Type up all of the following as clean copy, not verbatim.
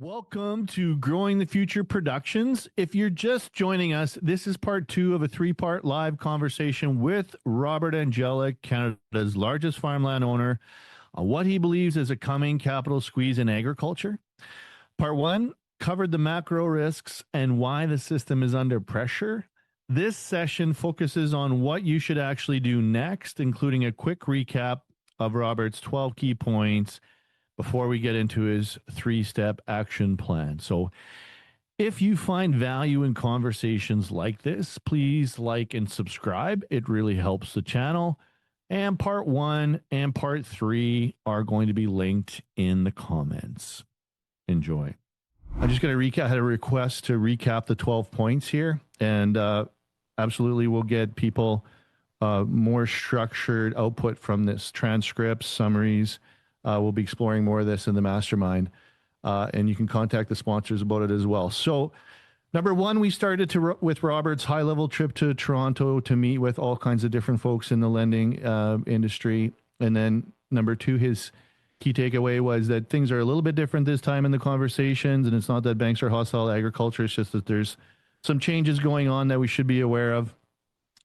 Welcome to Growing the Future Productions. If you're just joining us, this is part two of a three-part live conversation with Robert Andjelic, Canada's largest farmland owner, on what he believes is a coming capital squeeze in agriculture. Part one covered the macro risks and why the system is under pressure. This session focuses on what you should actually do next, including a quick recap of Robert's 12 key points before we get into his three-step action plan. So if you find value in conversations like this, please like and subscribe. It really helps the channel. And part one and part three are going to be linked in the comments. Enjoy. I'm just going to recap. I had a request to recap the 12 points here, and absolutely we'll get people more structured output from this, transcripts, summaries. We'll be exploring more of this in the mastermind, and you can contact the sponsors about it as well. So, number one, we started with Robert's high-level trip to Toronto to meet with all kinds of different folks in the lending industry. And then number two, his key takeaway was that things are a little bit different this time in the conversations, and it's not that banks are hostile to agriculture. It's just that there's some changes going on that we should be aware of,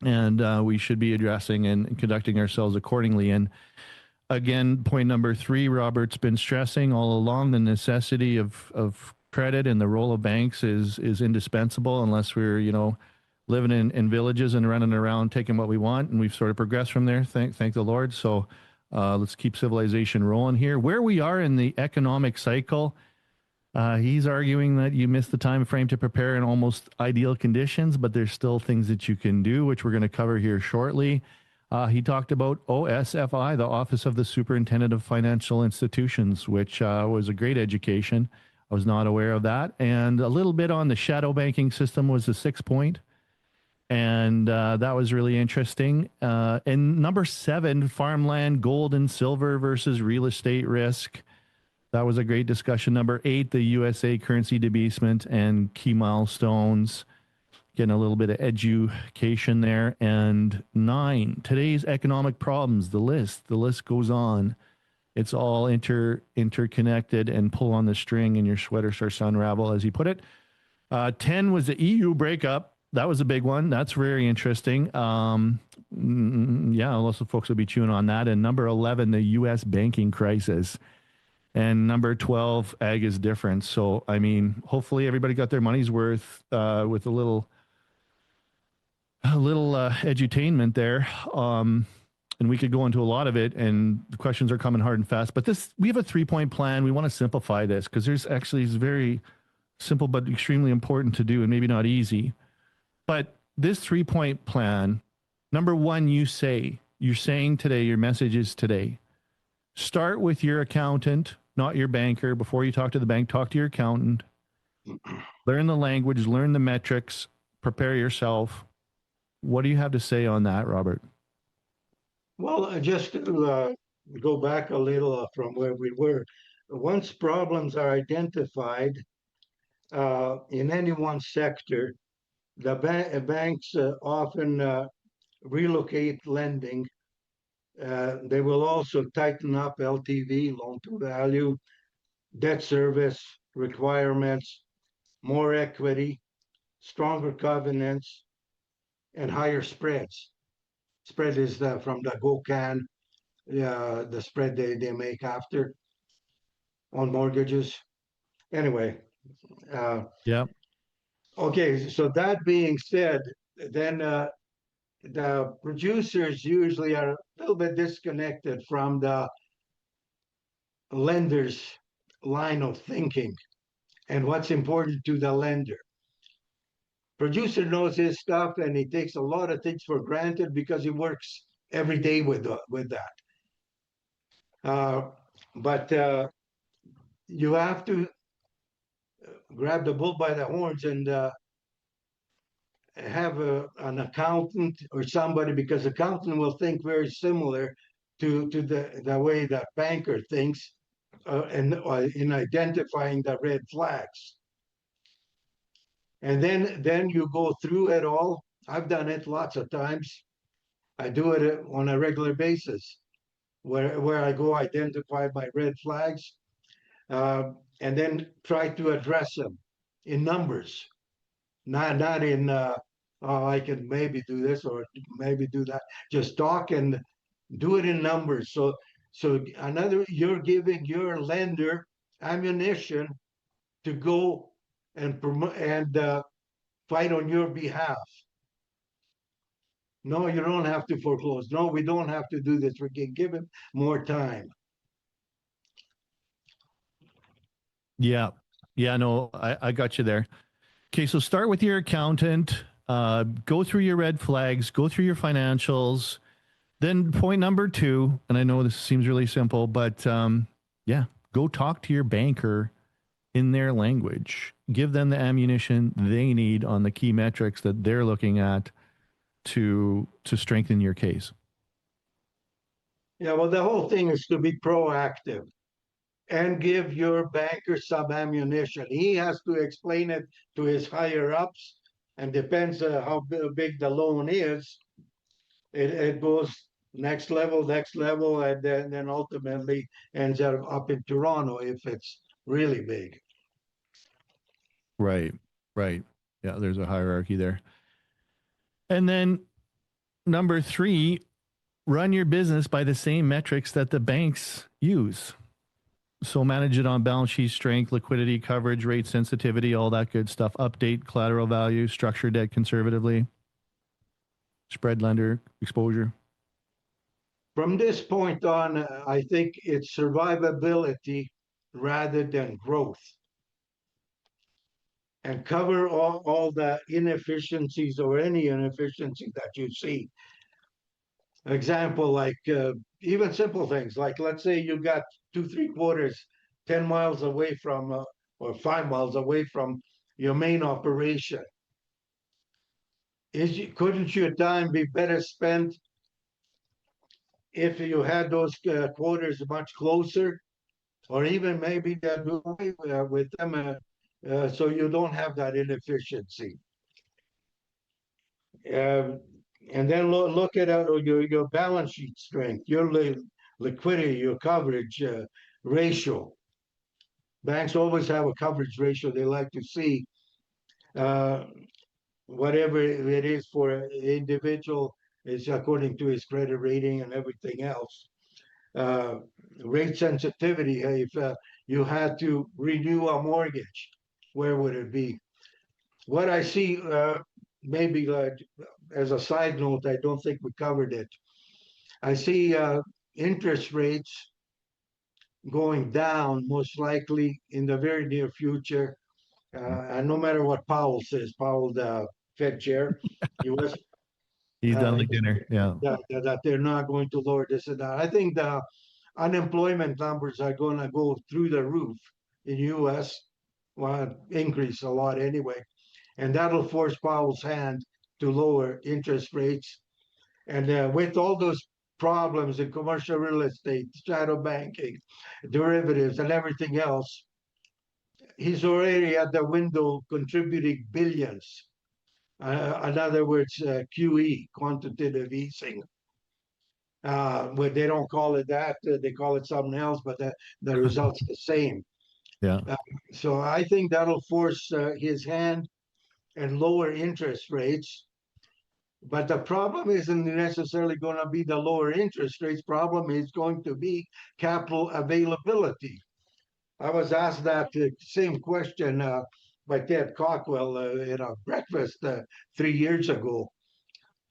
and we should be addressing and conducting ourselves accordingly. And again, point number three, Robert's been stressing all along the necessity of credit, and the role of banks is indispensable unless we're, living in villages and running around taking what we want. And we've sort of progressed from there. Thank the Lord. So let's keep civilization rolling here. Where we are in the economic cycle, he's arguing that you missed the time frame to prepare in almost ideal conditions, but there's still things that you can do, which we're going to cover here shortly. He talked about OSFI, the Office of the Superintendent of Financial Institutions, which was a great education. I was not aware of that. And a little bit on the shadow banking system was the 6th point. And that was really interesting. And number 7, farmland, gold and silver versus real estate risk. That was a great discussion. Number 8, the USA currency debasement and key milestones. Getting a little bit of education there. And 9, today's economic problems, the list goes on. It's all interconnected, and pull on the string and your sweater starts to unravel, as he put it. 10 was the EU breakup. That was a big one. That's very interesting. Lots of folks will be chewing on that. And number 11, the U.S. banking crisis. And number 12, ag is different. So, I mean, hopefully everybody got their money's worth with a little edutainment there. And we could go into a lot of it, and the questions are coming hard and fast. But we have a 3-point plan. We want to simplify this because it's very simple but extremely important to do, and maybe not easy. But this 3-point plan, number 1, you're saying today, your message is today. Start with your accountant, not your banker. Before you talk to the bank, talk to your accountant. Learn the language, learn the metrics, prepare yourself. What do you have to say on that, Robert? Well, just to go back a little from where we were, once problems are identified in any one sector, the banks often relocate lending. They will also tighten up LTV, loan to value, debt service requirements, more equity, stronger covenants, and higher spreads. Spread is from the GOCAN, the spread they make after on mortgages. Anyway. Yeah. Okay, so that being said, then the producers usually are a little bit disconnected from the lender's line of thinking and what's important to the lender. Producer knows his stuff, and he takes a lot of things for granted because he works every day with that. But you have to grab the bull by the horns and have an accountant or somebody, because accountant will think very similar to the way that banker thinks in identifying the red flags. And then you go through it all. I've done it lots of times. I do it on a regular basis, where I go identify my red flags. and then try to address them in numbers, not in oh, I can maybe do this or maybe do that. Just talk and do it in numbers. So another, you're giving your lender ammunition to go and promote and fight on your behalf. No, you don't have to foreclose. No, we don't have to do this. We can give him more time. Yeah. Yeah, no, I got you there. Okay, so start with your accountant, go through your red flags, go through your financials. Then point number 2, and I know this seems really simple, but yeah, go talk to your banker in their language. Give them the ammunition they need on the key metrics that they're looking at to strengthen your case. Yeah, well, the whole thing is to be proactive and give your banker some ammunition. He has to explain it to his higher ups, and depends how big the loan is. It goes next level, and then ultimately ends up in Toronto if it's really big. Right, right. Yeah, there's a hierarchy there. And then number 3, run your business by the same metrics that the banks use. So manage it on balance sheet strength, liquidity, coverage, rate sensitivity, all that good stuff. Update collateral value, structure debt conservatively, spread lender exposure. From this point on, I think it's survivability rather than growth, and cover all the inefficiencies or any inefficiency that you see. Example, like even simple things, like let's say you got 2 3/4, 10 miles away from, or 5 miles away from your main operation. Couldn't your time be better spent if you had those quarters much closer, or even maybe do away with them, so you don't have that inefficiency? Um, and then look at your balance sheet strength, your liquidity, your coverage ratio. Banks always have a coverage ratio they like to see. Uh, Whatever it is for an individual is according to his credit rating and everything else. Uh, Rate sensitivity, if you had to renew a mortgage, where would it be? What I see, maybe as a side note, I don't think we covered it. I see interest rates going down most likely in the very near future. And no matter what Powell says, Powell, the Fed chair, U.S. He's done Uh, like dinner. Yeah. that they're not going to lower this and that. I think the unemployment numbers are going to go through the roof in U.S. Well, increase a lot anyway, and that'll force Powell's hand to lower interest rates. And with all those problems in commercial real estate, shadow banking, derivatives, and everything else, he's already at the window contributing billions. In other words, QE, quantitative easing. But they don't call it that; they call it something else. But the result's the same. Yeah. So I think that'll force his hand and lower interest rates. But the problem isn't necessarily going to be the lower interest rates. Problem is going to be capital availability. I was asked that same question by Ted Cockwell in a breakfast 3 years ago.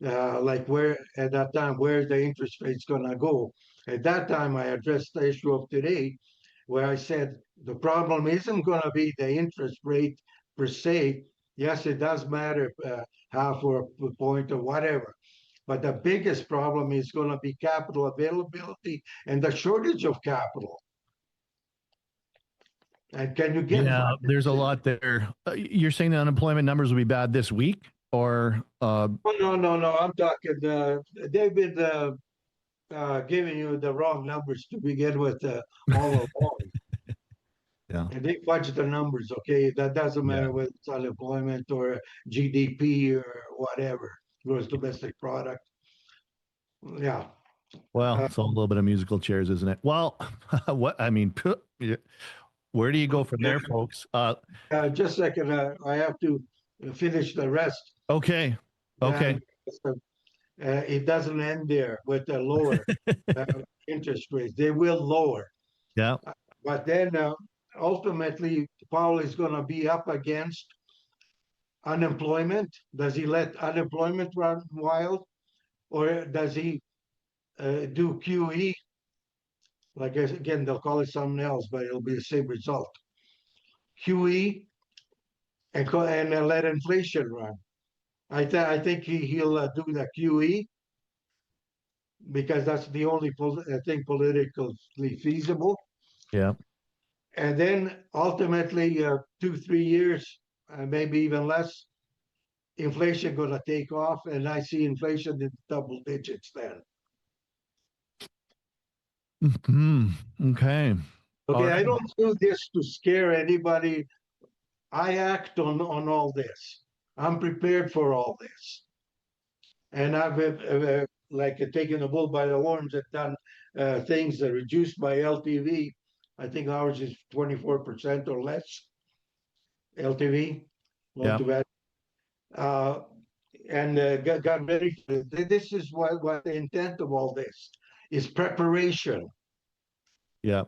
Like, where at that time, where's the interest rates going to go? At that time, I addressed the issue of today, where I said the problem isn't going to be the interest rate per se. Yes, it does matter, half or a point or whatever. But the biggest problem is going to be capital availability and the shortage of capital. And can you get? Yeah, there's a lot there. You're saying the unemployment numbers will be bad this week, or Oh, no. I'm talking. They've been giving you the wrong numbers to begin with all along. yeah, And they fudge the numbers, okay? That doesn't yeah. matter whether it's unemployment or GDP or whatever, gross domestic product. Yeah. Well, Uh, it's all a little bit of musical chairs, isn't it? Well, what I mean, Where do you go from there, folks? Just a second, I have to finish the rest. Okay. Okay. It doesn't end there with the lower uh, interest rates. They will lower. Yeah. But then ultimately, Powell is going to be up against unemployment. Does he let unemployment run wild? Or does he do QE? Like, again, they'll call it something else, but it'll be the same result. QE and let inflation run. I think he'll do the QE because that's the only thing politically feasible. Yeah. And then ultimately, 2, 3 years, maybe even less, inflation going to take off, and I see inflation in double digits then. Okay. Okay, Right. I don't do this to scare anybody. I act on all this. I'm prepared for all this. And I've like taken the bull by the horns and done things that reduced my LTV. I think ours is 24% or less LTV, loan Yeah. to value. And got ready. This is what the intent of all this is: preparation. Yeah.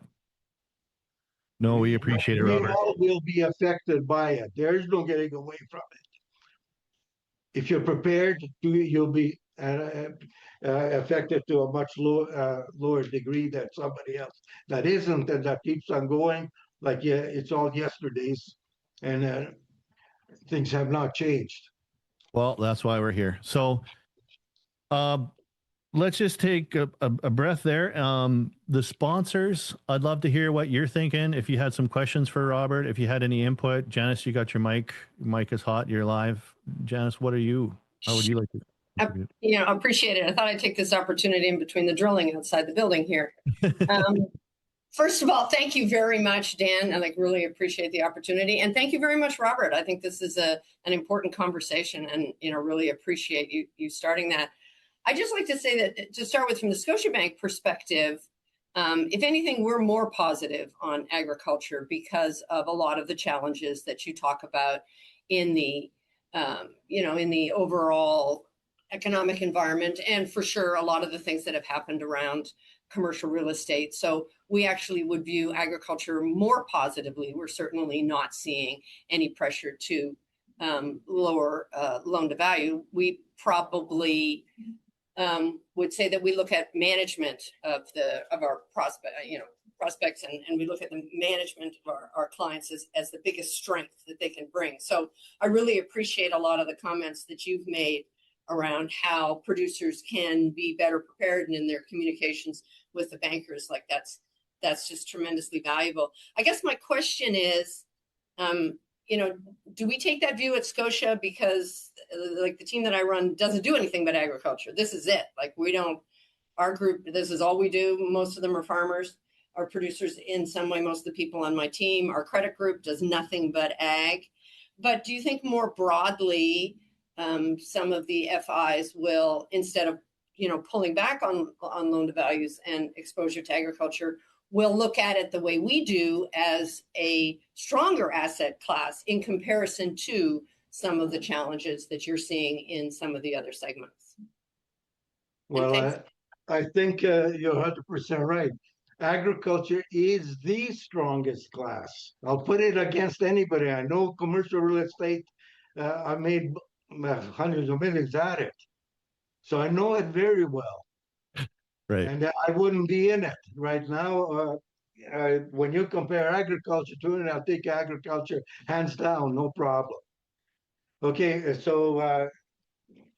No, we appreciate it, We Robert. all will be affected by it. There is no getting away from it. If you're prepared, you'll be affected to a much lower degree than somebody else that isn't, and that keeps on going. Like, yeah, it's all yesterday's, and things have not changed. Well, that's why we're here. So, let's just take a breath there. The sponsors, I'd love to hear what you're thinking. If you had some questions for Robert, if you had any input, Janice, you got your mic. Mic is hot. You're live. Janice, how would you like to contribute? Appreciate it. I thought I'd take this opportunity in between the drilling outside the building here. First of all, thank you very much, Dan. I really appreciate the opportunity. And thank you very much, Robert. I think this is an important conversation, and really appreciate you starting that. I just like to say that, to start with, from the Scotiabank perspective, if anything, we're more positive on agriculture because of a lot of the challenges that you talk about in the in the overall economic environment, and for sure a lot of the things that have happened around commercial real estate. So we actually would view agriculture more positively. We're certainly not seeing any pressure to lower loan to value. We probably would say that we look at management of our prospects, and we look at the management of our clients as the biggest strength that they can bring. So I really appreciate a lot of the comments that you've made around how producers can be better prepared, and in their communications with the bankers. Like, that's just tremendously valuable. I guess my question is, do we take that view at Scotia? Because like the team that I run doesn't do anything but agriculture. This is it. Like, our group, this is all we do. Most of them are farmers, are producers in some way. Most of the people on my team, our credit group does nothing but ag. But do you think more broadly, some of the FIs will, instead of pulling back on loan to values and exposure to agriculture, will look at it the way we do, as a stronger asset class in comparison to some of the challenges that you're seeing in some of the other segments? Well, I think you're 100% right. Agriculture is the strongest class. I'll put it against anybody. I know commercial real estate, I made hundreds of millions at it. So I know it very well. Right. And I wouldn't be in it right now. When you compare agriculture to it, I'll take agriculture hands down, no problem. Okay, so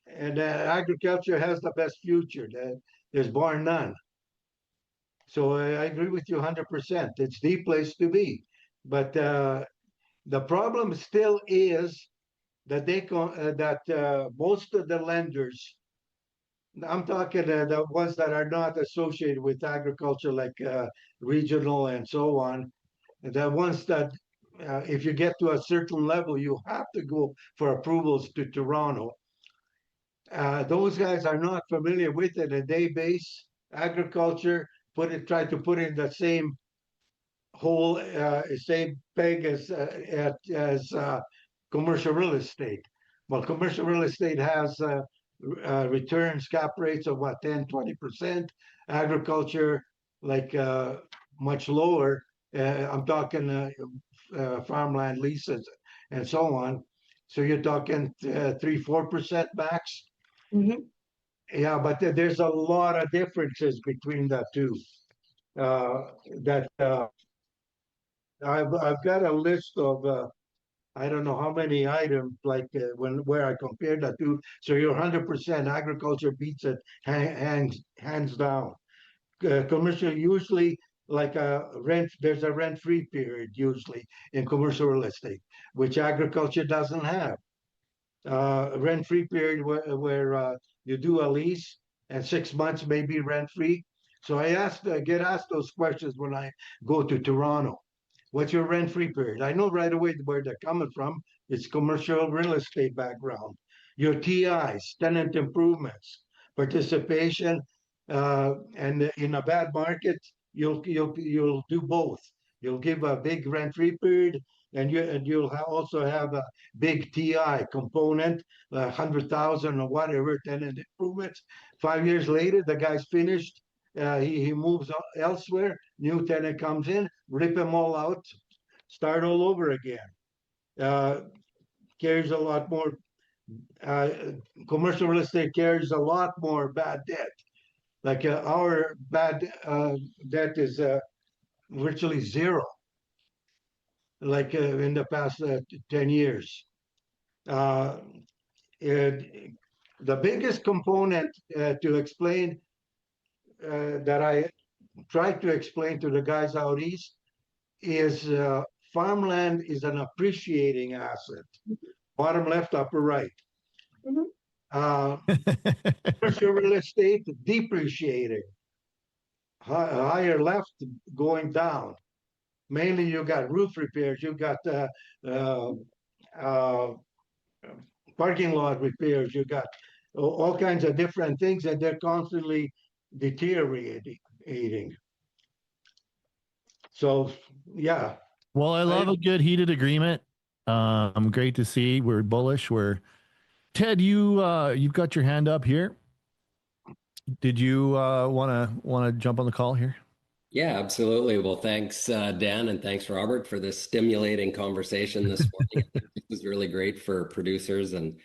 and agriculture has the best future. There's bar none. So I agree with you 100%. It's the place to be. But the problem still is that most of the lenders, I'm talking the ones that are not associated with agriculture, like regional and so on, the ones that if you get to a certain level, you have to go for approvals to Toronto. Those guys are not familiar with it, and they base agriculture, try to put in the same whole same peg as commercial real estate. Well, commercial real estate has returns cap rates of what, 10, 20%. Agriculture, like much lower. I'm talking farmland leases and so on. So you're talking 3-4% max. Mhm. Yeah, but there's a lot of differences between the two. That I've got a list of I don't know how many items like where I compared the two. So you're 100% agriculture beats it hands down. Commercial usually like a rent. There's a rent-free period usually in commercial real estate, which agriculture doesn't have. Rent-free period where you do a lease and 6 months may be rent-free. So get asked those questions when I go to Toronto. What's your rent-free period? I know right away where they're coming from. It's commercial real estate background. Your TIs, tenant improvements, participation, and in a bad market, you'll do both. You'll give a big rent-free period, and you'll also have a big TI component, 100,000 or whatever tenant improvements. 5 years later, the guy's finished. He moves elsewhere. New tenant comes in, rip them all out, start all over again. Uh, Carries a lot more. Uh, Commercial real estate carries a lot more bad debt. Like our bad debt is virtually zero. Like in the past 10 years. Uh, it, the biggest component to explain that I tried to explain to the guys out east is farmland is an appreciating asset. Bottom left, upper right. Mhm. Uh, Commercial real estate depreciating. Higher left, going down. Mainly, you got roof repairs. You got uh, uh, parking lot repairs. You got all kinds of different things, and they're constantly deteriorating. So, yeah. Well, I love a good heated agreement. Great to see. We're bullish. We're Ted. You've got your hand up here. Did you want to jump on the call here? Yeah, absolutely. Well, thanks, Dan, and thanks, Robert, for this stimulating conversation this morning. It was really great for producers and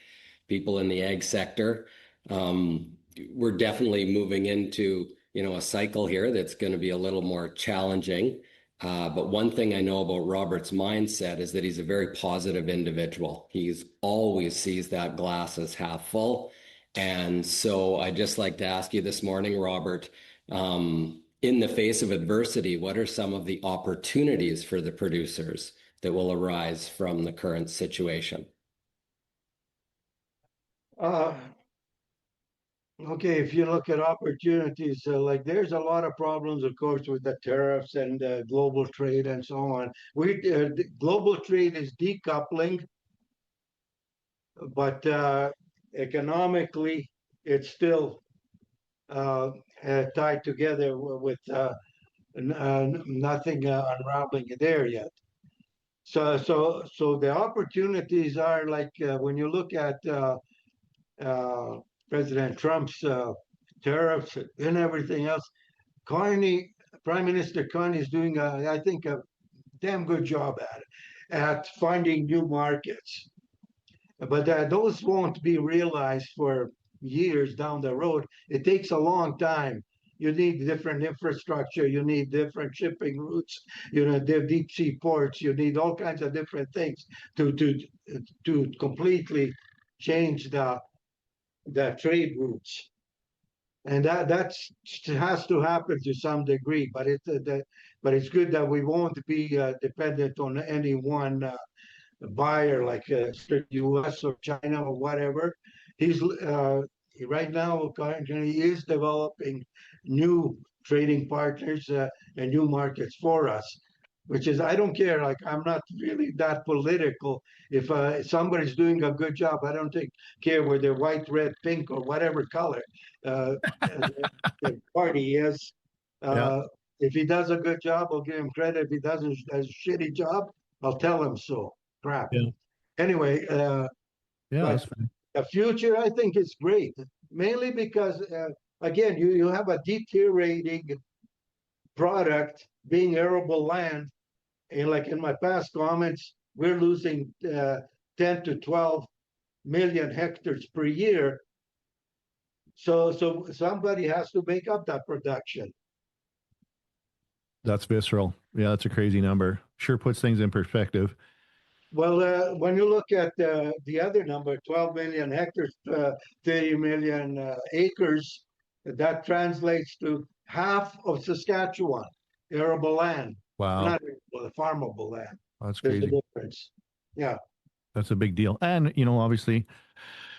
people in the ag sector. We're definitely moving into, a cycle here that's going to be a little more challenging. But one thing I know about Robert's mindset is that he's a very positive individual. He's always sees that glass as half full. And so I'd just like to ask you this morning, Robert, in the face of adversity, what are some of the opportunities for the producers that will arise from the current situation? Okay, if you look at opportunities, like there's a lot of problems, of course, with the tariffs and global trade and so on. Global trade is decoupling, but economically, it's still tied together with nothing unraveling there yet. So the opportunities are like when you look at uh, President Trump's tariffs and everything else. Prime Minister Carney is doing, I think, a damn good job at finding new markets. But those won't be realized for years down the road. It takes a long time. You need different infrastructure. You need different shipping routes. Deep sea ports. You need all kinds of different things to completely change the trade routes, and that has to happen to some degree. But it's good that we won't be dependent on any one buyer like U.S. or China or whatever. He's right now currently is developing new trading partners and new markets for us, which is I don't care. Like I'm not really that political. If somebody's doing a good job, I don't care whether they're white, red, pink, or whatever color the party is. Yeah. If he does a good job, I'll give him credit. If he does a shitty job, I'll tell him so. Crap. Yeah. Anyway, Yeah, but that's fine. the future, I think, is great. Mainly because, again, you have a deteriorating product being arable land. And like in my past comments, we're losing 10 to 12 million hectares per year. So somebody has to make up that production. That's visceral. Yeah, that's a crazy number. Sure puts things in perspective. Well, when you look at the other number, 12 million hectares, 30 million acres, that translates to half of Saskatchewan, arable land. Wow. Not arable, farmable land. That's There's a crazy. difference. Yeah. That's a big deal. And, obviously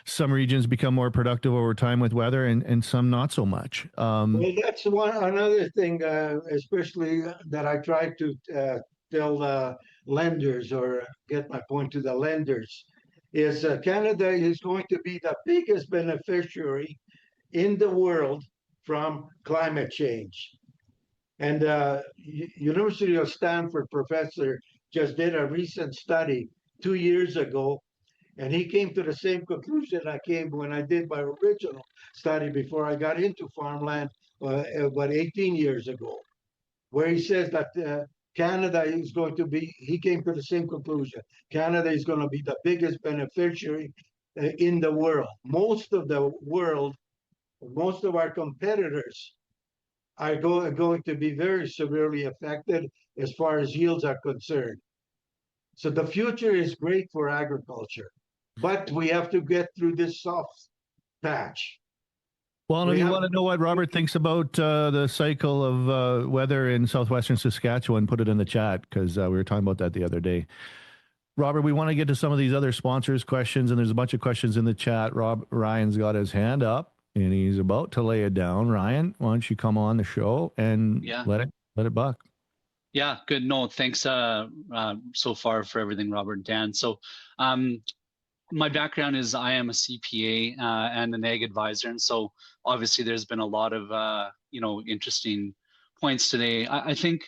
some regions become more productive over time with weather and some not so much. Well, that's another thing, especially that I try to tell lenders or get my point to the lenders, is Canada is going to be the biggest beneficiary in the world from climate change. And University of Stanford professor just did a recent study 2 years ago, and he came to the same conclusion I came when I did my original study before I got into farmland about 18 years ago, where he says that Canada is going to be, he came to the same conclusion. Canada is going to be the biggest beneficiary in the world. Most of the world, most of our competitors are going to be very severely affected as far as yields are concerned. So the future is great for agriculture, but we have to get through this soft patch. Well, and if you want to know what Robert thinks about the cycle of weather in southwestern Saskatchewan, put it in the chat, because we were talking about that the other day. Robert, we want to get to some of these other sponsors' questions, and there's a bunch of questions in the chat. Ryan's got his hand up, and he's about to lay it down. Ryan, why don't you come on the show and let it buck? Yeah, good. No, thanks so far for everything, Robert and Dan. So my background is I am a CPA and an ag advisor. And so obviously there's been a lot of, interesting points today. I think,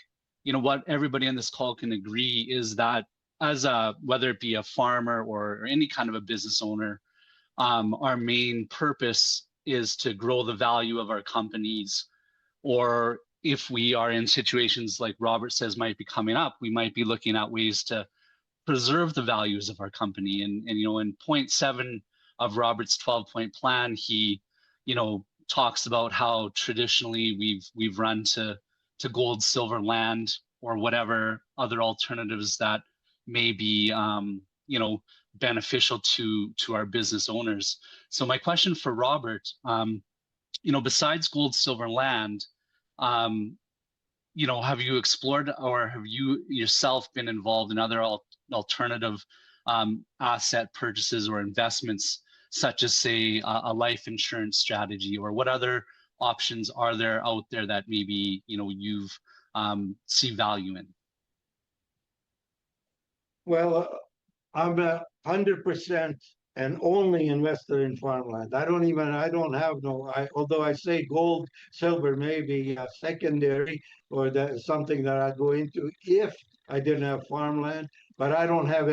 what everybody on this call can agree is that as whether it be a farmer or any kind of a business owner, our main purpose is to grow the value of our companies. Or if we are in situations like Robert says might be coming up, we might be looking at ways to preserve the values of our company. And in point 7 of Robert's 12-point plan, he, talks about how traditionally we've run to gold, silver, land, or whatever other alternatives that may be, beneficial to our business owners. So my question for Robert, besides gold, silver, land, have you explored or have you yourself been involved in other alternative asset purchases or investments, such as, say, a life insurance strategy, or what other options are there out there that maybe you've see value in? Well, I'm 100% and only invested in farmland. Although I say gold, silver may be secondary, or something that I'd go into if I didn't have farmland, but I don't have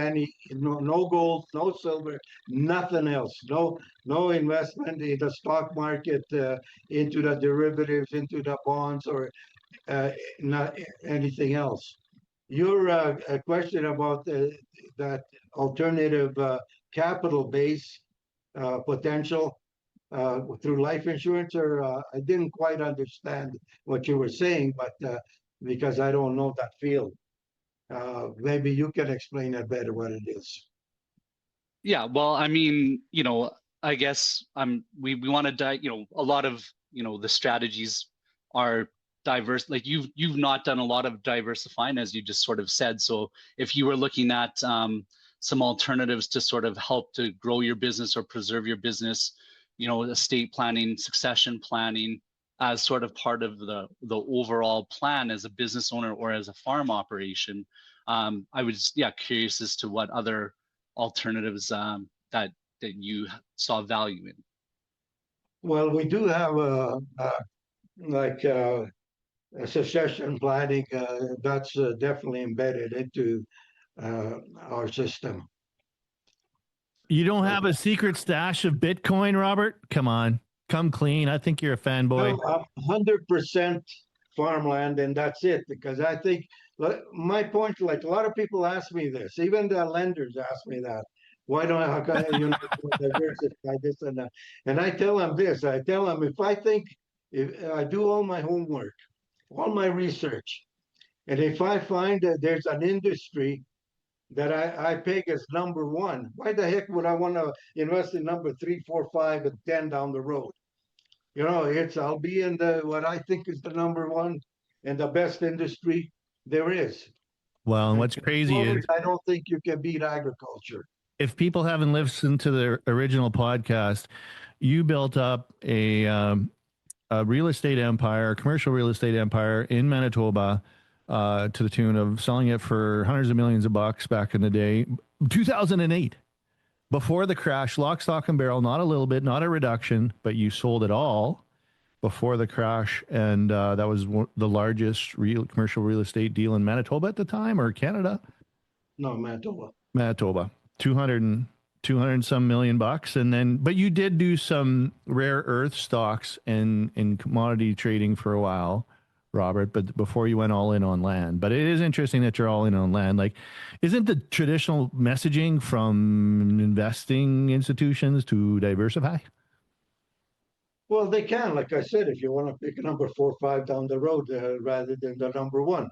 no gold, no silver, nothing else. No investment in the stock market, into the derivatives, into the bonds, or not anything else. Your question about that alternative capital base potential through life insurance, or I didn't quite understand what you were saying, but because I don't know that field. Maybe you can explain it better what it is. Yeah, well, I mean, I guess we want to, a lot of, the strategies are diverse. Like you've not done a lot of diversifying, as you just sort of said. So if you were looking at some alternatives to sort of help to grow your business or preserve your business, estate planning, succession planning, as sort of part of the overall plan as a business owner or as a farm operation, I was curious as to what other alternatives that you saw value in. Well, we do have succession planning, that's definitely embedded into our system. You don't have a secret stash of Bitcoin, Robert? Come on, come clean. I think you're a fanboy. Well, 100% farmland, and that's it. Because I think my point, like a lot of people ask me this, even the lenders ask me that. Why don't how can you know diversify this and that? And I tell them this. I tell them if I do all my homework, all my research, and if I find that there's an industry that I peg as number one, why the heck would I want to invest in number 3, 4, 5, and 10 down the road? You know, I'll be in the what I think is the number one and the best industry there is. Well, and And what's crazy is I don't think you can beat agriculture. if people haven't listened to the original podcast, you built up a real estate empire, commercial real estate empire in Manitoba, to the tune of selling it for hundreds of millions of bucks back in the day, 2008, before the crash, lock, stock, and barrel, not a little bit, not a reduction, but you sold it all before the crash, and that was the largest commercial real estate deal in Manitoba at the time, or Canada? No, Manitoba. Manitoba, 200 some million bucks. And then, but you did do some rare earth stocks and in commodity trading for a while, Robert, but before you went all in on land. But it is interesting that you're all in on land. Like, isn't the traditional messaging from investing institutions to diversify? Well, they can, like I said, if you want to pick a number 4 or 5 down the road rather than the number one.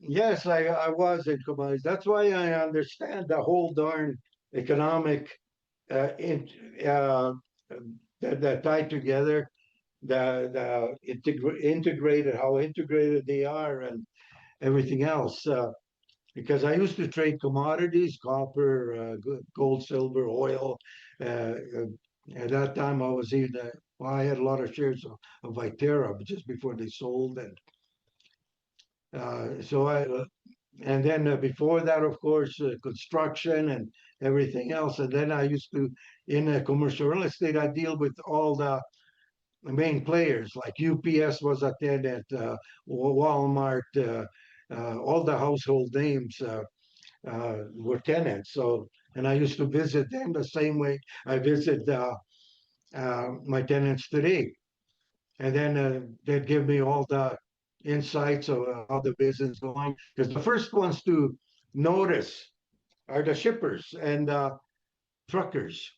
Yes, I was in commodities. That's why I understand the whole darn economic that tied together, integrated, how integrated they are, and everything else. Because I used to trade commodities, copper, gold, silver, oil. At that time, I was I had a lot of shares of Viterra just before they sold, and and then before that, of course, construction and everything else. And then I used to, in commercial real estate, I deal with all the main players, like UPS was a tenant, Walmart, all the household names were tenants. So, and I used to visit them the same way I visit my tenants today. And then they'd give me all the insights of how the business is going. Because the first ones to notice are the shippers and truckers,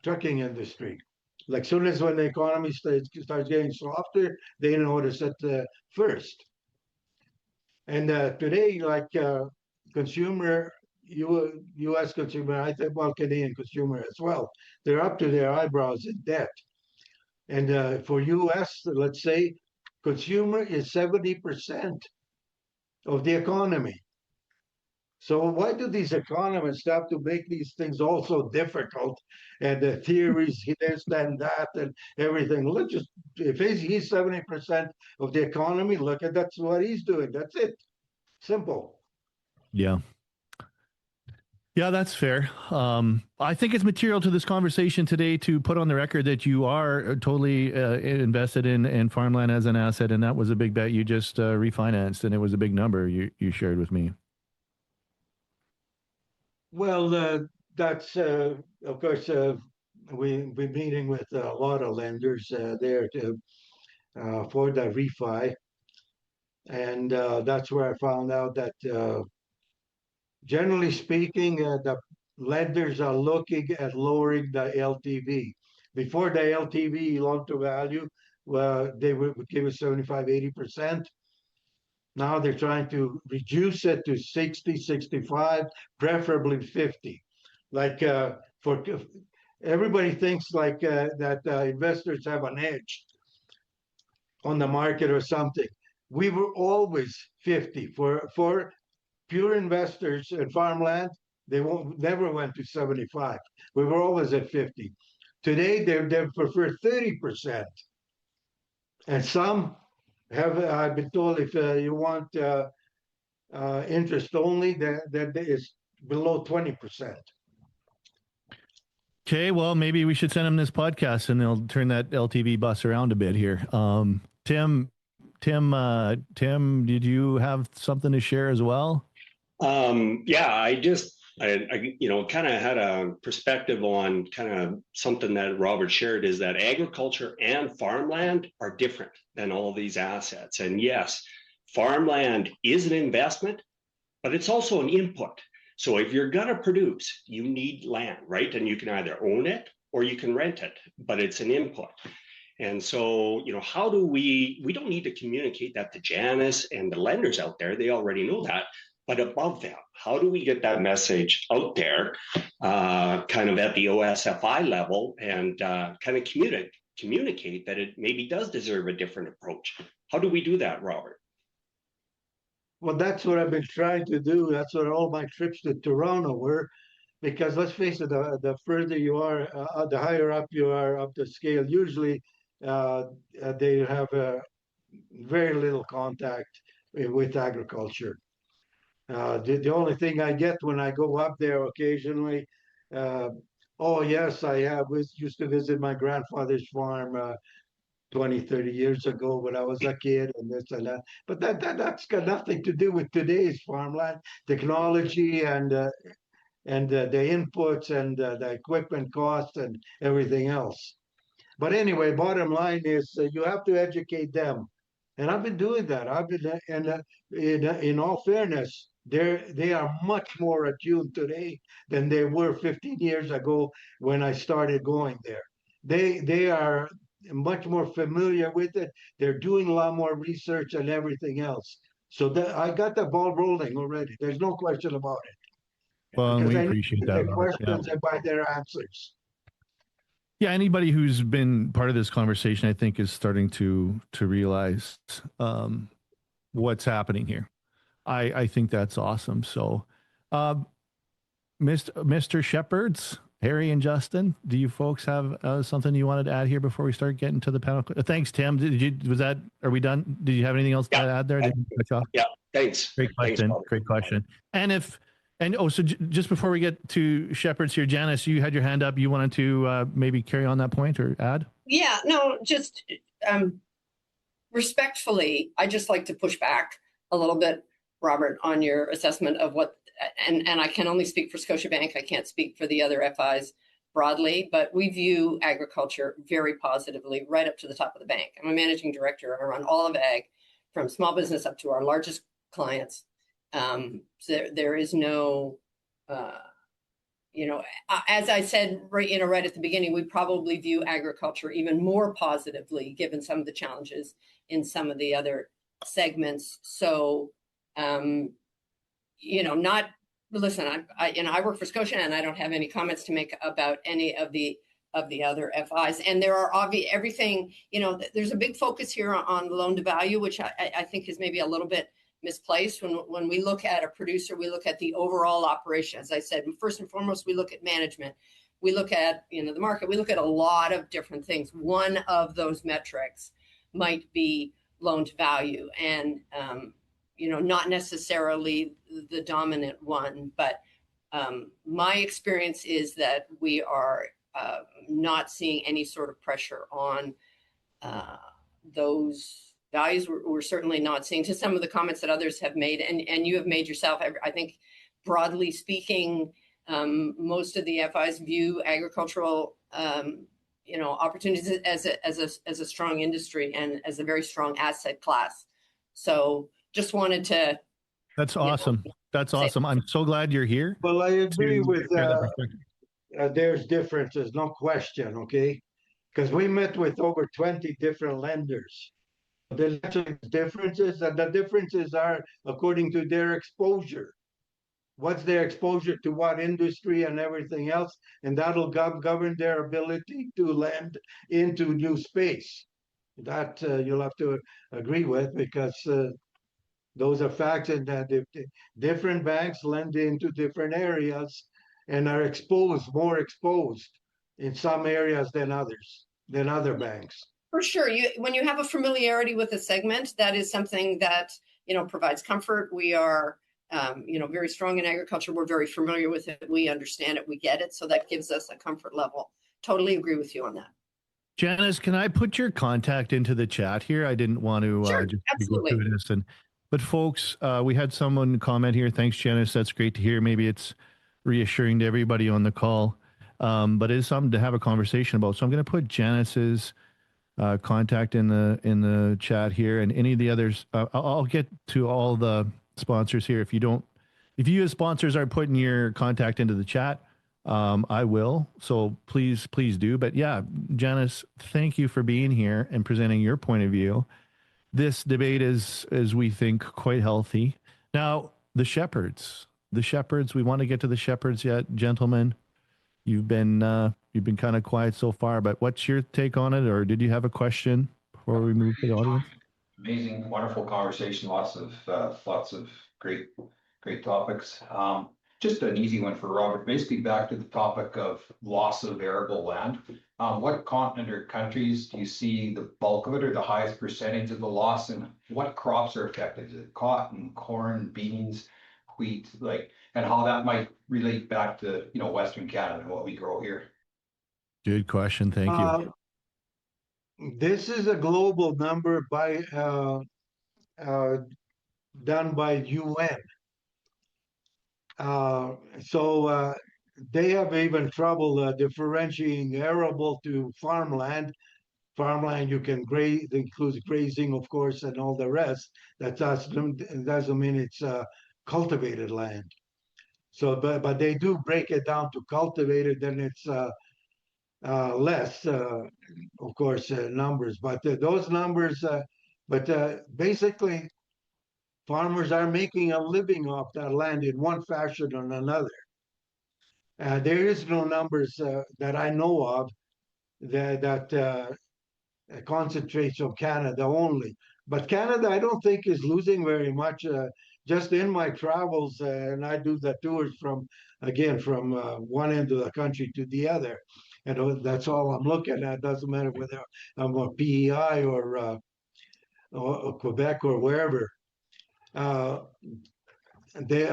trucking industry. Like soon as when the economy starts getting softer, they notice it first. And today, like consumer, U.S. consumer, I think, well, Canadian consumer as well, they're up to their eyebrows in debt. And for U.S., let's say, consumer is 70% of the economy. So why do these economists have to make these things all so difficult? And the theories, this and that, and everything. Look, just if he's 70% of the economy, look at that's what he's doing. That's it. Simple. Yeah. Yeah, that's fair. I think it's material to this conversation today to put on the record that you are totally invested in farmland as an asset, and that was a big bet you just refinanced, and it was a big number you shared with me. Well, that's of course we've been meeting with a lot of lenders there for the refi, and that's where I found out that generally speaking, the lenders are looking at lowering the LTV. Before the LTV, loan to value, they would give us 75, 80%. Now they're trying to reduce it to 60, 65, preferably 50. Like for everybody thinks like that investors have an edge on the market or something. We were always 50 for pure investors in farmland. They never went to 75. We were always at 50. Today they prefer 30%, and some have. I've been told if you want interest only, that is below 20%. Okay, well, maybe we should send them this podcast and they'll turn that LTV bus around a bit here. Tim, Tim, did you have something to share as well? Yeah, I kind of had a perspective on kind of something that Robert shared, is that agriculture and farmland are different than all these assets. And yes, farmland is an investment, but it's also an input. So if you're going to produce, you need land, right? And you can either own it or you can rent it, but it's an input. And so, how do we don't need to communicate that to Janice and the lenders out there. They already know that. But above them, how do we get that message out there, kind of at the OSFI level, and kind of communicate that it maybe does deserve a different approach? How do we do that, Robert? Well, that's what I've been trying to do. That's what all my trips to Toronto were, because let's face it, the further you are, the higher up you are up the scale, usually they have very little contact with agriculture. The only thing I get when I go up there occasionally, oh yes, used to visit my grandfather's farm 20, 30 years ago when I was a kid, and this and that. But that's got nothing to do with today's farmland technology and the inputs and the equipment costs and everything else. But anyway, bottom line is you have to educate them, and I've been doing that. In all fairness, they are much more attuned today than they were 15 years ago when I started going there. They are much more familiar with it. They're doing a lot more research and everything else. So I got the ball rolling already. There's no question about it. Well, and Because we I appreciate need that, the Robert. questions and by their answers. Yeah, anybody who's been part of this conversation, I think, is starting to realize what's happening here. I think that's awesome. So, Mr. Shepherds, Harry and Justin, do you folks have something you wanted to add here before we start getting to the panel? Thanks, Tim. Are we done? Did you have anything else to add there? Yeah, thanks. Great question. Great question. So just before we get to Shepherds here, Janice, you had your hand up. You wanted to maybe carry on that point or add? Yeah, no, just respectfully, I just like to push back a little bit, Robert, on your assessment of what, and I can only speak for Scotiabank. I can't speak for the other FIs broadly, but we view agriculture very positively right up to the top of the bank. I'm a managing director. I run all of ag from small business up to our largest clients. So there is no, as I said, right at the beginning, we probably view agriculture even more positively given some of the challenges in some of the other segments. So, listen, I work for Scotia and I don't have any comments to make about any of the other FIs. And there are everything, there's a big focus here on loan to value, which I think is maybe a little bit misplaced. When we look at a producer, we look at the overall operation. As I said, first and foremost, we look at management. We look at the market. We look at a lot of different things. One of those metrics might be loan to value, and not necessarily the dominant one. But my experience is that we are not seeing any sort of pressure on those values. We're certainly not seeing, to some of the comments that others have made, and you have made yourself. I think, broadly speaking, most of the FIs view agricultural, opportunities as a strong industry and as a very strong asset class. So, just wanted to. That's awesome. That's awesome. I'm so glad you're here. Well, I agree with. There's differences, no question. Okay, because we met with over 20 different lenders. There's actually differences, and the differences are according to their exposure. What's their exposure to what industry and everything else, and that'll govern their ability to lend into new space. That you'll have to agree with, because those are facts, and that different banks lend into different areas and are more exposed in some areas than other banks. For sure. When you have a familiarity with a segment, that is something that, provides comfort. We are, very strong in agriculture. We're very familiar with it. We understand it. We get it. So that gives us a comfort level. Totally agree with you on that. Janice, can I put your contact into the chat here? I didn't want to Sure, just be absolutely. gratuitous. But folks, we had someone comment here. Thanks, Janice. That's great to hear. Maybe it's reassuring to everybody on the call, but it's something to have a conversation about. So I'm going to put Janice's contact in the chat here, and any of the others. I'll get to all the sponsors here. If you as sponsors are putting your contact into the chat, I will. So please do. But yeah, Janice, thank you for being here and presenting your point of view. This debate is, as we think, quite healthy. Now, the shepherds, we want to get to the shepherds yet, gentlemen. You've been kind of quiet so far, but what's your take on it? Or did you have a question before we move to the audience? Amazing, wonderful conversation. Lots of great topics. Just an easy one for Robert. Basically, back to the topic of loss of arable land. What continent or countries do you see the bulk of it, or the highest percentage of the loss, and what crops are affected? Is it cotton, corn, beans, wheat, and how that might relate back to Western Canada and what we grow here? Good question. Thank you. This is a global number done by UN. So they have even trouble differentiating arable to farmland. Farmland you can graze, includes grazing, of course, and all the rest. That doesn't mean it's cultivated land. So, but they do break it down to cultivated, then it's less, of course, numbers. But those numbers, basically, farmers are making a living off that land in one fashion or another. There is no numbers that I know of that concentrates on Canada only. But Canada, I don't think is losing very much. Just in my travels, and I do the tours from one end of the country to the other, and that's all I'm looking at. Doesn't matter whether I'm a PEI or Quebec or wherever. They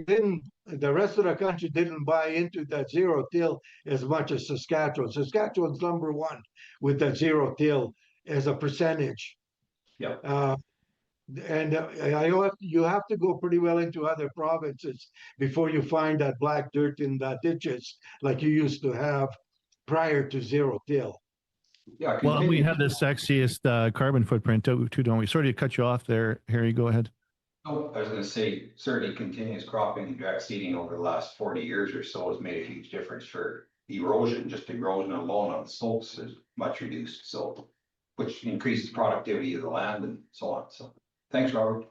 didn't. The rest of the country didn't buy into that zero till as much as Saskatchewan. Saskatchewan's number one with that zero till as a percentage. Yeah. And you have to go pretty well into other provinces before you find that black dirt in the ditches like you used to have prior to zero till. Yeah. Well, we have the sexiest carbon footprint too, don't we? Sorry to cut you off there, Harry. Go ahead. Oh, I was going to say, certainly continuous cropping and direct seeding over the last 40 years or so has made a huge difference for erosion. Just erosion alone on the slopes is much reduced, so which increases productivity of the land and so on. So, thanks, Robert.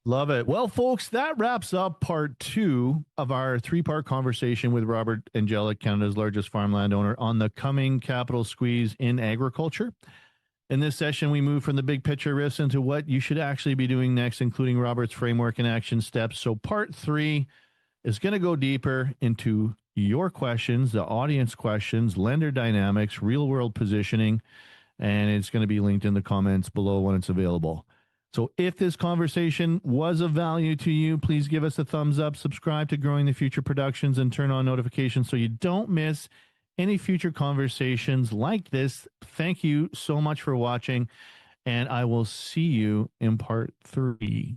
Love it. Well, folks, that wraps up part 2 of our 3-part conversation with Robert Andjelic, Canada's largest farmland owner, on the coming capital squeeze in agriculture. In this session, we move from the big picture risks into what you should actually be doing next, including Robert's framework and action steps. So part 3 is going to go deeper into your questions, the audience questions, lender dynamics, real world positioning, and it's going to be linked in the comments below when it's available. So if this conversation was of value to you, please give us a thumbs up, subscribe to Growing the Future Productions, and turn on notifications so you don't miss any future conversations like this. Thank you so much for watching, and I will see you in part 3.